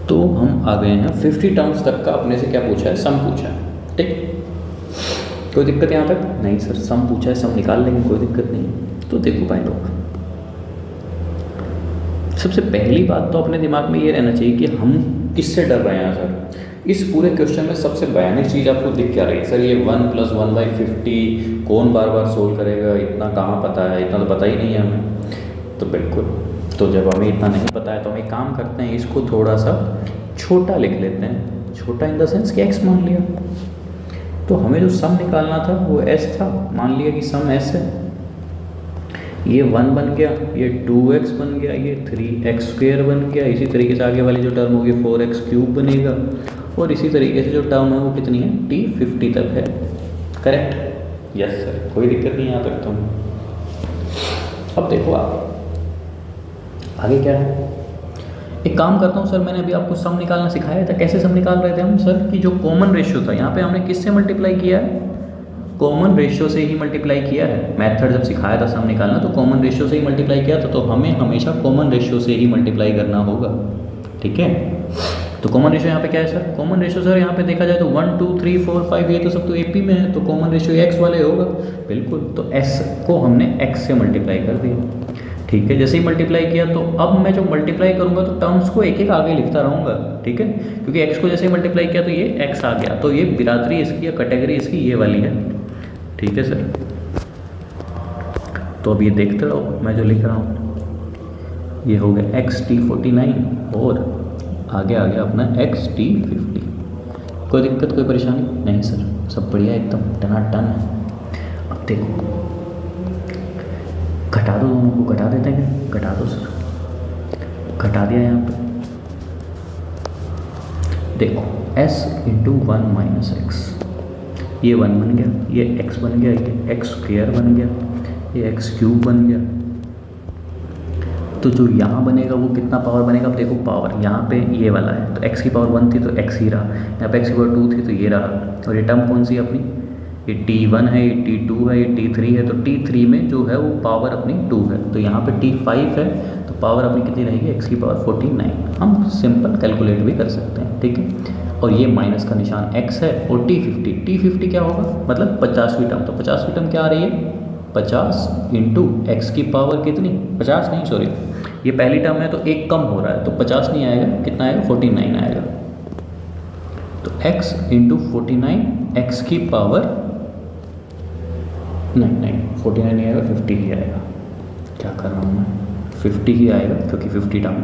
तो हम आ गए हैं 50 टर्म्स तक का, अपने से क्या पूछा है? सम पूछा है। ठीक, कोई दिक्कत यहाँ तक नहीं? सर सम पूछा है, सम निकाल लेंगे, कोई दिक्कत नहीं। तो देखो भाई लोग, सबसे पहली बात तो अपने दिमाग में ये रहना चाहिए कि हम किससे डर रहे हैं। सर इस पूरे क्वेश्चन में सबसे भयानक चीज़ आपको दिख क्या रही है? सर ये 1 + 1/50 कौन बार बार सोल्व करेगा, इतना कहाँ पता है, इतना तो पता ही नहीं है हमें। तो बिल्कुल, तो जब हमें इतना नहीं पता है तो हम एक काम करते हैं, इसको थोड़ा सा छोटा लिख लेते हैं। छोटा इन द सेंस कि x मान लिया, तो हमें जो सम निकालना था वो s था, मान लिया कि सम s है। ये 1 बन गया, ये 2x बन गया, ये 3x² बन गया। इसी तरीके से आगे वाली जो टर्म होगी 4x³ बनेगा, और इसी तरीके से जो टर्म है वो कितनी है? t 50 तक है। करेक्ट? यस सर, कोई दिक्कत नहीं यहाँ तक तो। अब देखो आप आगे क्या है। एक काम करता हूँ सर, मैंने अभी आपको सम निकालना सिखाया था। कैसे सम निकाल रहे थे हम? सर कि जो कॉमन रेशियो था, यहाँ पे हमने किससे मल्टीप्लाई किया है? कॉमन रेशियो से ही मल्टीप्लाई किया है। मेथड जब सिखाया था सम निकालना तो कॉमन रेशियो से ही मल्टीप्लाई किया था, तो हमें हमेशा कॉमन रेशियो से ही मल्टीप्लाई करना होगा। ठीक है, तो कॉमन रेशियो यहाँ पे क्या है सर? कॉमन रेशियो सर यहाँ पे देखा जाए तो 1 2 3 4 5 ये तो सब तो AP में है, तो कॉमन रेशियो x वाले होगा। बिल्कुल, तो s को हमने x से मल्टीप्लाई कर दिया। ठीक है, जैसे ही मल्टीप्लाई किया तो अब मैं जो मल्टीप्लाई करूंगा तो टर्म्स को एक एक आगे लिखता रहूँगा, ठीक है, क्योंकि एक्स को जैसे ही मल्टीप्लाई किया तो ये एक्स आ गया, तो ये बिरादरी इसकी या कैटेगरी इसकी ये वाली है, ठीक है सर। तो अब ये देखते रहो मैं जो लिख रहा हूँ, ये हो गया एक्स टी 49 और आगे आ गया अपना एक्स टी 50। कोई दिक्कत कोई परेशानी नहीं सर, सब बढ़िया एकदम टनाटन है। अब देखो घटा दो, दोनों को घटा देते हैं क्या, घटा दो सर, घटा दिया यहाँ पे। देखो s इंटू 1 माइनस एक्स, ये 1 बन गया, ये x बन गया, ये एक्स स्क्वायर बन गया, ये एक्स क्यूब बन गया। तो जो यहाँ बनेगा वो कितना पावर बनेगा, अब देखो पावर यहाँ पे ये वाला है, तो x की पावर 1 थी तो x ही रहा, यहाँ पे x की पावर 2 थी तो ये रहा, और ये टर्म कौन सी है अपनी, ये t1 है, ये t2 है, ये t3 है, तो t3 में जो है वो पावर अपनी 2 है, तो यहाँ पे t5 है, तो पावर अपनी कितनी रहेगी, x की पावर 49। हम सिंपल कैलकुलेट भी कर सकते हैं, ठीक है। और ये माइनस का निशान x है, और t50 क्या होगा, मतलब 50वीं टर्म, तो 50वीं टर्म क्या आ रही है, 50 इंटू एक्स की पावर कितनी, 50 नहीं सॉरी, ये पहली टर्म है तो एक कम हो रहा है, तो 50 नहीं आएगा, कितना आएगा, 49 आएगा। तो x इंटू 49 एक्स की पावर नहीं 49 नहीं आएगा, 50 ही आएगा, क्या कर रहा हूँ मैं, 50 ही आएगा क्योंकि 50 टर्म,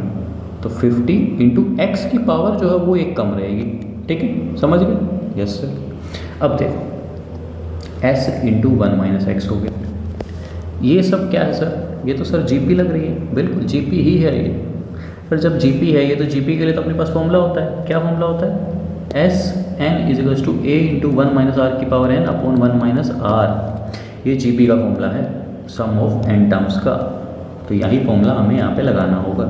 तो 50 इंटू एक्स की पावर जो है वो एक कम रहेगी, ठीक है, समझ गए, यस सर। अब देखो s इंटू 1 माइनस एक्स हो गया, ये सब क्या है सर, ये तो सर जीपी लग रही है, बिल्कुल जीपी ही है ये। पर जब जीपी है ये, तो जीपी के लिए तो अपने पास फॉर्मूला होता है, क्या फॉर्मूला होता है, S n is equals to a into 1 minus r की power n upon 1 minus are, ये जीपी का फॉर्मूला है सम ऑफ एन टर्म्स का। तो यही फॉर्मूला हमें यहाँ पे लगाना होगा,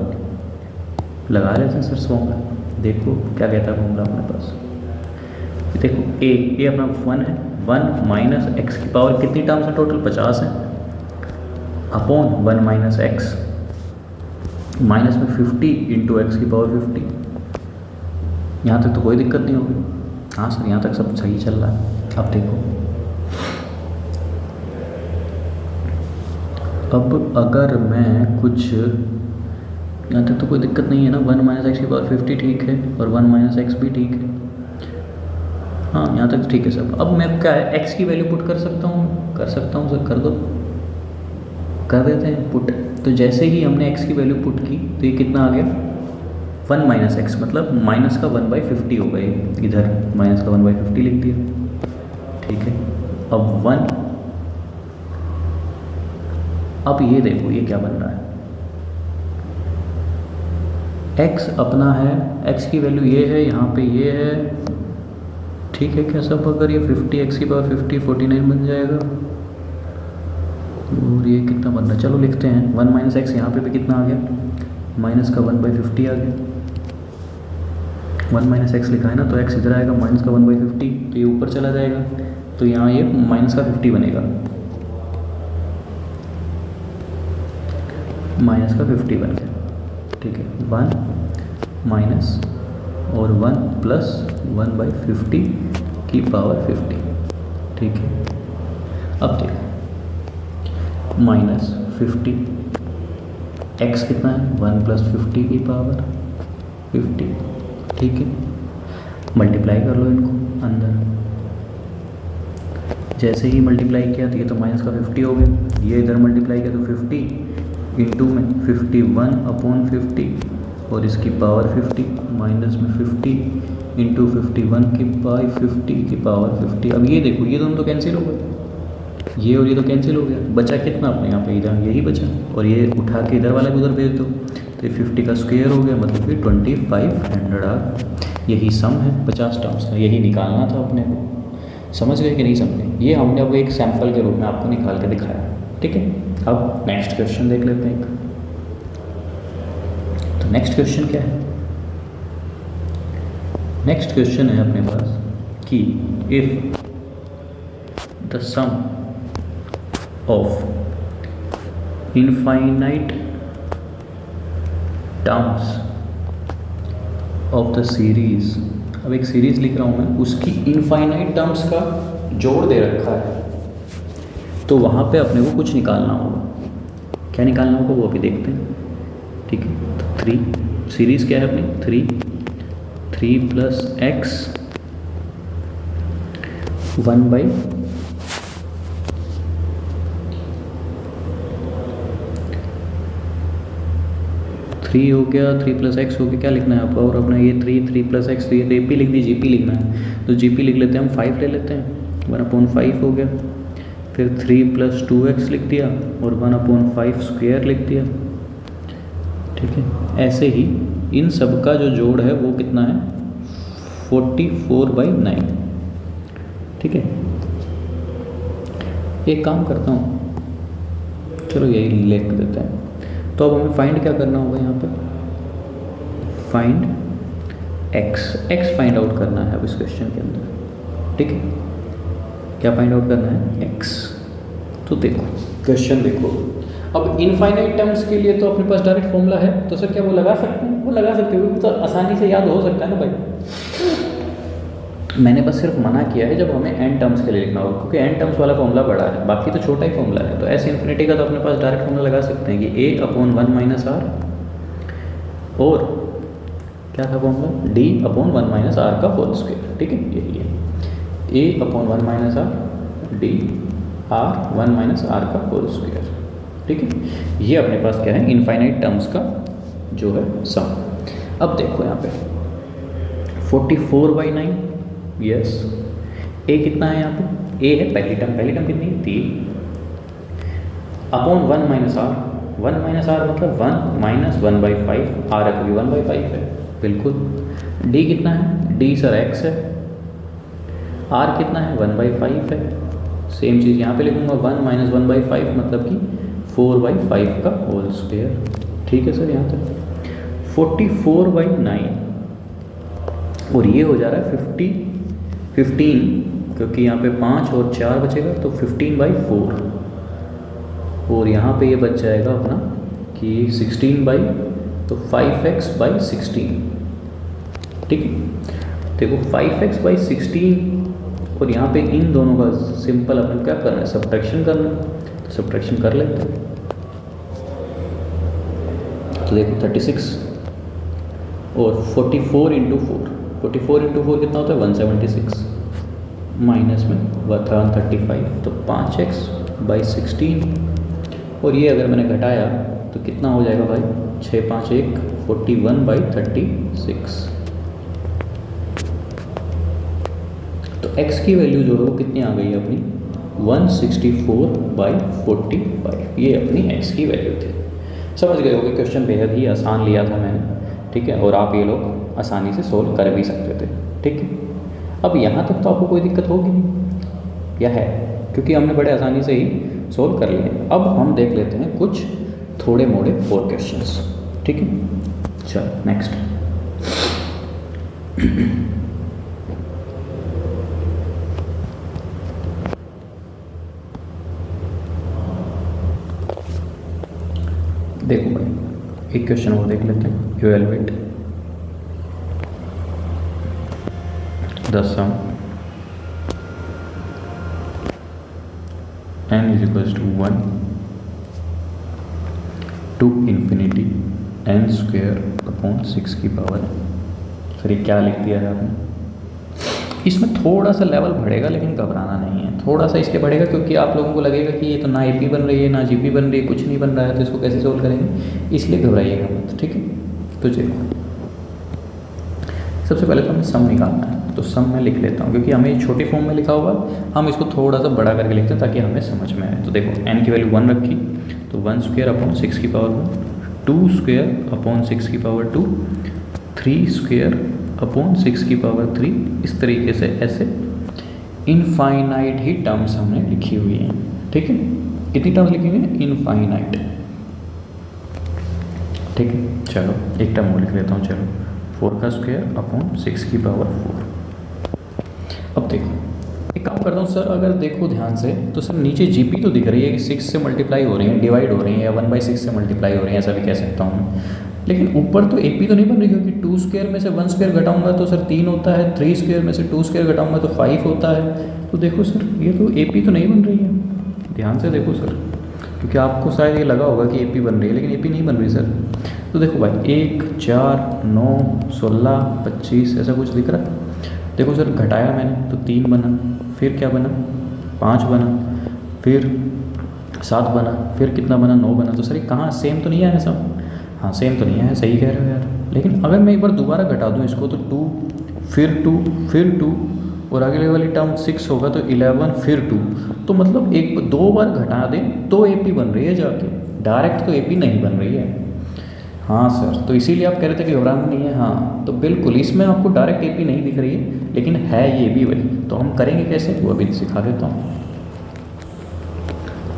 लगा लेते हैं सर फॉर्मूला। देखो क्या कहता है फॉर्मूला अपने पास, देखो ए अपना 1 है, 1 माइनस एक्स की पावर कितनी टर्म्स है, टोटल 50 है, अपॉन 1 माइनस एक्स, माइनस में 50 इंटू एक्स की पावर 50। यहाँ तक तो कोई दिक्कत नहीं होगी, हाँ सर यहाँ तक सब सही चल रहा है। अब देखो, अब अगर मैं कुछ, यहाँ तक तो कोई दिक्कत नहीं है ना, 1 माइनस एक्स की पावर 50 ठीक है, और 1 माइनस एक्स भी ठीक है, हाँ यहाँ तक ठीक है सब। अब मैं क्या है, x की वैल्यू पुट कर सकता हूँ सर, कर दो, कर देते हैं पुट। तो जैसे ही हमने x की वैल्यू पुट की तो ये कितना आ गया, 1 माइनस एक्स, मतलब माइनस का 1/50 हो गए, इधर माइनस का 1/50 लिख दिया, ठीक है। अब 1, अब ये देखो ये क्या बन रहा है, x अपना है, x की वैल्यू ये है, यहाँ पे ये है, ठीक है क्या सब, अगर ये 50 x की पावर 50 49 बन जाएगा, और ये कितना बन रहा है, चलो लिखते हैं 1 माइनस एक्स, यहाँ पे भी कितना आ गया, माइनस का 1/50 आ गया, 1 माइनस एक्स लिखा है ना, तो x इधर आएगा, माइनस का 1/50, तो ये ऊपर चला जाएगा, तो यहाँ ये माइनस का 50 बनेगा, माइनस का 50 बन गया, ठीक है। 1 माइनस और 1 प्लस 1/50 की पावर 50, ठीक है। अब देखो माइनस 50, x कितना है, 1 प्लस 50 की पावर 50, ठीक है। मल्टीप्लाई कर लो इनको अंदर, जैसे ही मल्टीप्लाई किया तो ये तो माइनस का 50 हो गया, ये इधर मल्टीप्लाई किया तो 50 इंटू में 51 अपॉन 50 और इसकी पावर 50, माइनस में 50 इंटू 51 की बाई 50 की पावर 50। अब ये देखो ये दोनों तो कैंसिल हो गए, ये और ये तो कैंसिल हो गया, बचा कितना अपने यहाँ पे, इधर यही बचा, और ये उठा के इधर वाला भी उधर भेज दो, तो ये 50 का स्क्वायर हो गया, मतलब कि 2500 आ, यही सम है 50 टर्म्स का, यही निकालना था अपने को। समझ गए कि नहीं समझे, ये हमने अब एक सैम्पल के रूप में आपको निकाल के दिखाया, ठीक है। अब नेक्स्ट क्वेश्चन देख लेते हैं। तो नेक्स्ट क्वेश्चन क्या है, नेक्स्ट क्वेश्चन है अपने पास कि if the sum of infinite terms of the series, अब एक सीरीज लिख रहा हूँ मैं, उसकी इनफाइनाइट टर्म्स का जोड़ दे रखा है, तो वहाँ पे अपने को कुछ निकालना होगा। क्या निकालना होगा वो अभी देखते हैं, ठीक है। तो 3 सीरीज़ क्या है अपनी 3 प्लस एक्स 1/, थ्री हो गया, 3 प्लस एक्स हो गया, क्या लिखना है आपको, और अपना ये 3 प्लस एक्स, तो ये ए पी लिख दी, जी पी लिखना है तो जी पी लिख लेते हैं हम, 5 ले लेते हैं, 1/5 हो गया। फिर 3 प्लस 2x लिख दिया और 1/5 स्क्वायर लिख दिया, ठीक है। ऐसे ही इन सब का जो जोड़ है वो कितना है 44/9, ठीक है। एक काम करता हूँ, चलो यही लिख देते हैं। तो अब हमें फाइंड क्या करना होगा यहाँ पर, फाइंड x फाइंड आउट करना है अब इस क्वेश्चन के अंदर, ठीक है। क्या फाइंड आउट करना है x। तो देखो क्वेश्चन देखो, अब इनफाइनाइट टर्म्स के लिए तो अपने पास डायरेक्ट फॉर्मूला है, तो सर क्या वो लगा सकते हैं, वो लगा सकते हो, तो आसानी से याद हो सकता है ना भाई। मैंने बस सिर्फ मना किया है जब हमें एन टर्म्स के लिए लिखना होगा, क्योंकि एन टर्म्स वाला फॉर्मूला बड़ा है, बाकी तो छोटा ही फॉर्मूला है। तो एस इन्फिनिटी का तो अपने पास डायरेक्ट फॉर्मूला लगा सकते हैं कि a/1 - r, और क्या था फॉर्मूला d/1 - r का होल स्क्वायर, ठीक है। यही है a/1 - r d r1 - r का होल स्क्वायर, ठीक है। ये अपने पास क्या है इनफाइनाइट टर्म्स का जो है सम। अब देखो यहाँ पे 44/9, यस। ए कितना है यहाँ पे, ए है पहली टर्म कितनी है 3 अपॉन 1 - r, 1 - r मतलब 1 - 1/5, आर का भी 1/5 है बिल्कुल। डी कितना है, डी सर एक्स है, आर कितना है 1/5 है, सेम चीज़ यहाँ पे लिखूंगा 1 - 1/5 मतलब कि 4/5 का होल स्क्वायर, ठीक है सर। यहाँ तक 44/9 और ये हो जा रहा है 15, क्योंकि यहाँ पे 5 और 4 बचेगा तो 15/4, और यहाँ पे ये बच जाएगा अपना कि 16 तो 5x/16, ठीक है। देखो 5x/16 और यहाँ पे इन दोनों का सिंपल अपने क्या करना है, सब्ट्रैक्शन करना है, तो सब्ट्रैक्शन कर लेते हैं। तो देखो 36 और 44 × 4, 44 × 4 कितना होता है 176, माइनस में 135, तो 5x/16, और ये अगर मैंने घटाया तो कितना हो जाएगा भाई 6 5 1 41/36। तो x की वैल्यू जो है वो कितनी आ गई अपनी 164/45, ये अपनी x की वैल्यू थी। समझ गए होगे, क्वेश्चन बेहद ही आसान लिया था मैंने, ठीक है, और आप ये लोग आसानी से सोल्व कर भी सकते थे, ठीक है। अब यहाँ तक तो आपको कोई दिक्कत होगी नहीं, या है, क्योंकि हमने बड़े आसानी से ही सोल्व कर लिए। अब हम देख लेते हैं कुछ थोड़े मोड़े और क्वेश्चंस, ठीक है। चलो नेक्स्ट। देखो भाई एक क्वेश्चन और देख लेते हैं, evaluate the some n = 1 to infinity n² / 6 फिर ये क्या लिख दिया है आपने। इसमें थोड़ा सा लेवल बढ़ेगा, लेकिन घबराना नहीं है, थोड़ा सा इसलिए बढ़ेगा क्योंकि आप लोगों को लगेगा कि ये तो ना AP बन रही है ना GP बन रही है, कुछ नहीं बन रहा है, तो इसको कैसे सोल्व करेंगे, इसलिए घबराइएगा मत, ठीक है। तो देखो सबसे पहले तो हमें सम निकालना है, तो सम मैं लिख लेता हूँ, क्योंकि हमें छोटी फॉर्म में लिखा होगा, हम इसको थोड़ा सा बड़ा करके लिखते हैं ताकि हमें समझ में आए। तो देखो n की वैल्यू 1 रखी, तो 1² / 6 की पावर 1, 2² / 6 की पावर 2, 3² / 6 की पावर 3, इस तरीके से ऐसे इनफाइनाइट ही टर्म्स हमने लिखी हुई हैं, ठीक है। कितनी टर्म्स लिखी हुई हैं, इनफाइनाइट, ठीक है। चलो एक टर्म और लिख लेता हूँ, चलो 4² / 6 की पावर 4। अब देखो एक काम करता हूँ सर, अगर देखो ध्यान से तो सर नीचे GP तो दिख रही है कि 6 से मल्टीप्लाई हो रही है, डिवाइड हो रही है, या 1/6 से मल्टीप्लाई हो रही है, ऐसा भी कह सकता हूँ। लेकिन ऊपर तो AP तो नहीं बन रही, क्योंकि 2² में से 1² घटाऊंगा तो सर 3 होता है, 3² में से 2² घटाऊंगा तो 5 होता है। तो देखो सर ये तो AP तो नहीं बन रही है, ध्यान से देखो सर। क्योंकि आपको शायद ये लगा होगा कि AP बन रही है, लेकिन AP नहीं बन रही सर। तो देखो भाई 1 4 9 16 25 ऐसा कुछ दिख रहा है। देखो सर घटाया मैंने तो 3 बना, फिर क्या बना 5 बना, फिर 7 बना, फिर कितना बना 9 बना। तो सर ये कहाँ सेम तो नहीं आया सब? हाँ सेम तो नहीं आया, सही कह रहे हो यार। लेकिन अगर मैं एक बार दोबारा घटा दूँ इसको तो 2 फिर 2 फिर 2 और अगले वाली टर्म 6 होगा तो 11 फिर 2, तो मतलब 2 बार घटा दें तो AP बन रही है जाके, डायरेक्ट तो AP नहीं बन रही है। हाँ सर, तो इसीलिए आप कह रहे थे कि घबराना नहीं है। हाँ तो बिल्कुल इसमें आपको डायरेक्ट AP नहीं दिख रही है, लेकिन है ये भी वही। तो हम करेंगे कैसे वो अभी सिखा देता हूँ।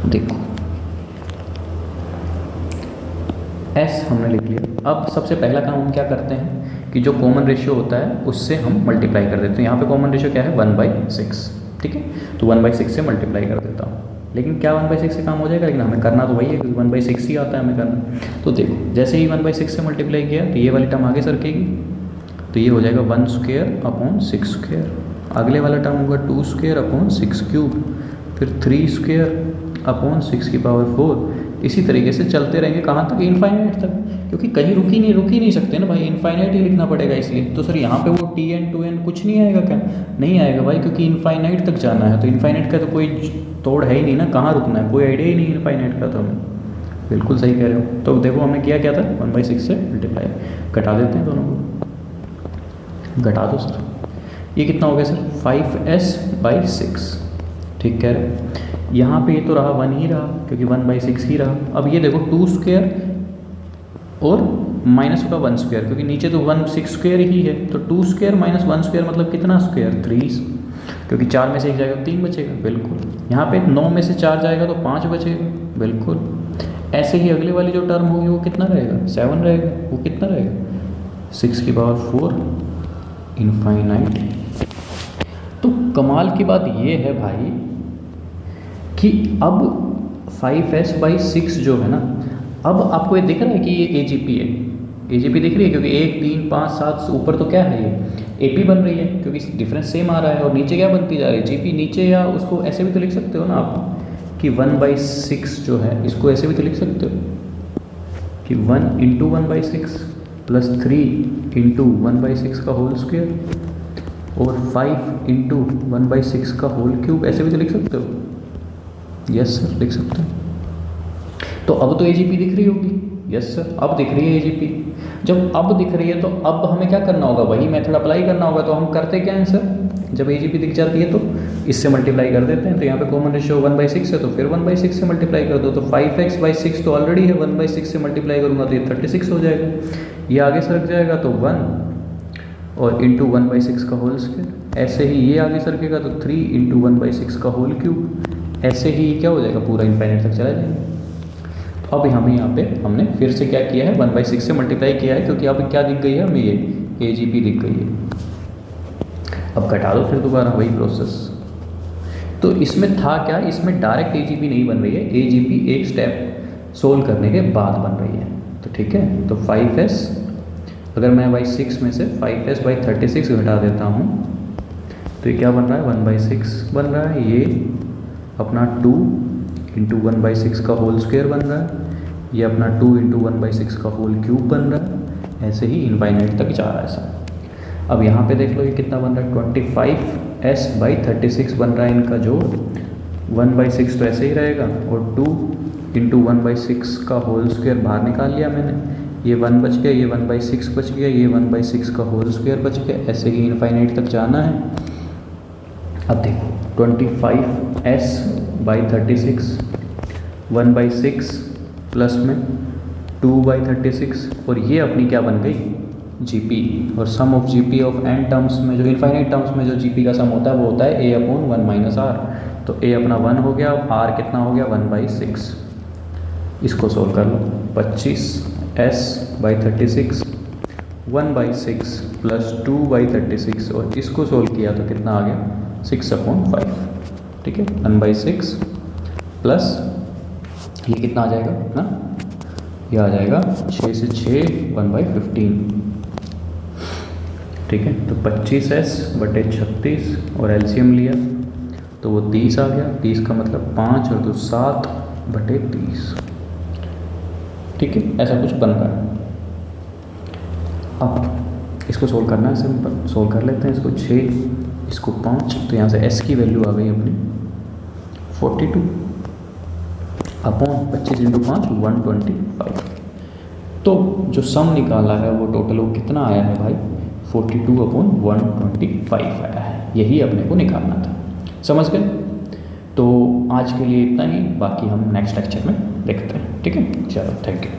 देखो S हमने लिख लिया। अब सबसे पहला काम हम क्या करते हैं कि जो कॉमन रेशियो होता है उससे हम मल्टीप्लाई कर देते हैं। यहाँ पे कॉमन रेशियो क्या है 1/6, ठीक है। तो 1/6 से मल्टीप्लाई कर देता हूँ। लेकिन क्या 1/6 से काम हो जाएगा? लेकिन हमें करना तो वही है क्योंकि 1/6 ही आता है हमें करना। तो देखो जैसे ही 1/6 से मल्टीप्लाई किया तो ये वाली टर्म आगे सरकेगी, तो ये हो जाएगा 1/6²। अगले वाला टर्म होगा 2²/6³, फिर 3²/6⁴। इसी तरीके से चलते रहेंगे कहाँ तक? इनफाइनाइट तक, क्योंकि कहीं रुक ही नहीं सकते ना भाई, इनफाइनाइट ही लिखना पड़ेगा इसलिए। तो सर यहाँ पे वो Tn 2n कुछ नहीं आएगा क्या? नहीं आएगा भाई, क्योंकि इनफाइनाइट तक जाना है। तो इनफाइनाइट का तो कोई तोड़ है ही नहीं ना, कहाँ रुकना है, कोई आइडिया ही नहीं इनफाइनाइट का। तो हमें बिल्कुल सही कह रहे हो। तो देखो हमने किया क्या था 1/6 से मल्टीप्लाई, घटा देते हैं दोनों को, घटा दो सर। ये कितना हो गया सर 5s/6, ठीक कह रहे हो। यहाँ पे ये तो रहा 1 ही रहा क्योंकि 1/6 ही रहा। अब ये देखो 2² और माइनस होगा 1² क्योंकि नीचे तो 1/6² ही है। तो 2² - 1² मतलब कितना स्क्वायर 3, क्योंकि 4 में से 1 जाएगा 3 बचेगा, बिल्कुल। यहाँ पे 9 में से 4 जाएगा तो 5 बचेगा, बिल्कुल। ऐसे ही अगली वाली जो टर्म होगी वो कितना रहेगा 7 रहेगा, वो कितना रहेगा 6⁴ इनफाइनाइट। तो कमाल की बात ये है भाई कि अब 5s/6 जो है ना, अब आपको ये दिख रहा है कि ये AGP है, AGP दिख रही है क्योंकि 1 3 5 7 से ऊपर तो क्या है ये AP बन रही है क्योंकि डिफरेंस सेम आ रहा है। और नीचे क्या बनती जा रही है GP नीचे, या उसको ऐसे भी तो लिख सकते हो ना आप कि 1/6 जो है इसको ऐसे भी तो लिख सकते हो कि 1 × 1/6 + 3 × 1/6 का होल स्क्वायर और 5 × 1/6 का होल क्यूब, ऐसे भी तो लिख सकते हो। यस सर लिख सकते हैं। तो अब तो AGP दिख रही होगी। यस सर अब दिख रही है AGP। जब अब दिख रही है तो अब हमें क्या करना होगा, वही मेथड अप्लाई करना होगा। तो हम करते क्या हैं सर, जब AGP दिख जाती है तो इससे मल्टीप्लाई कर देते हैं। तो यहाँ पे कॉमन रेशियो 1/6 है तो फिर 1/6 से मल्टीप्लाई कर दो। तो 5x/6 तो ऑलरेडी है, 1/6 से मल्टीप्लाई करूँगा तो ये 36 हो जाएगा। ये आगे सरक जाएगा तो 1 और इंटू 1/6 का होल स्क्वायर। ऐसे ही ये आगे सरकेगा तो 3 × 1/6 का होल क्यूब। ऐसे ही क्या हो जाएगा पूरा इनफाइनाइट तक चला जाएगा। तो अब हमें यहाँ पे हमने फिर से क्या किया है 1/6 से मल्टीप्लाई किया है क्योंकि अब क्या दिख गई है हमें, ये AGP दिख गई है। अब घटा दो फिर दोबारा वही प्रोसेस। तो इसमें था क्या, इसमें डायरेक्ट AGP नहीं बन रही है, AGP एक स्टेप सोल्व करने के बाद बन रही है। तो ठीक है, तो 5s अगर मैं 6 में से 5s/36 घटा देता हूँ तो ये क्या बन रहा है 1/6 बन रहा है। ये अपना 2 × 1/6 का होल स्क्वायर बन रहा है। ये अपना 2 × 1/6 का होल क्यूब बन रहा है। ऐसे ही इनफाइनाइट तक जा रहा है सब। अब यहाँ पे देख लो ये कितना बन रहा है 25s/36 बन रहा है इनका जोड़। 1/6 तो ऐसे ही रहेगा और 2 × 1/6 का होल स्क्वायर बाहर निकाल लिया मैंने। ये 1 बच गया, ये 1/6 बच गया, ये 1/6 का होल स्क्वायर बच गया। ऐसे ही इनफाइनाइट तक जाना है। अब देखो 25s/36 1/6 प्लस में 2/36 और ये अपनी क्या बन गई GP। और sum of GP of n terms में, जो इनफाइनाइट टर्म्स में जो GP का सम होता है वो होता है A/1 - R। तो A अपना 1 हो गया, R कितना हो गया 1/6। इसको सोल्व कर लो। 25s/36 1/6 प्लस 2/36 और इसको सोल्व किया तो कितना आ गया 6/5। ठीक है, 1/6 प्लस ये कितना आ जाएगा ना, ये आ जाएगा 6 से 6 1/15। ठीक है, तो 25s/36 और एलसीएम लिया तो वो 30 आ गया। 30 का मतलब 5 और 2 7 बटे 30। ठीक है, ऐसा कुछ बन रहा है। अब इसको सोल्व करना है, सिंपल सोल्व कर लेते हैं इसको। 6 इसको 5, तो यहाँ से s की वैल्यू आ गई अपनी 42 अपॉन 25 × 5 125। तो जो सम निकाला है वो टोटल वो कितना आया है भाई, 42/125 आया है। यही अपने को निकालना था, समझ गए। तो आज के लिए इतना ही, बाकी हम नेक्स्ट लेक्चर में देखते हैं। ठीक है, चलो थैंक यू।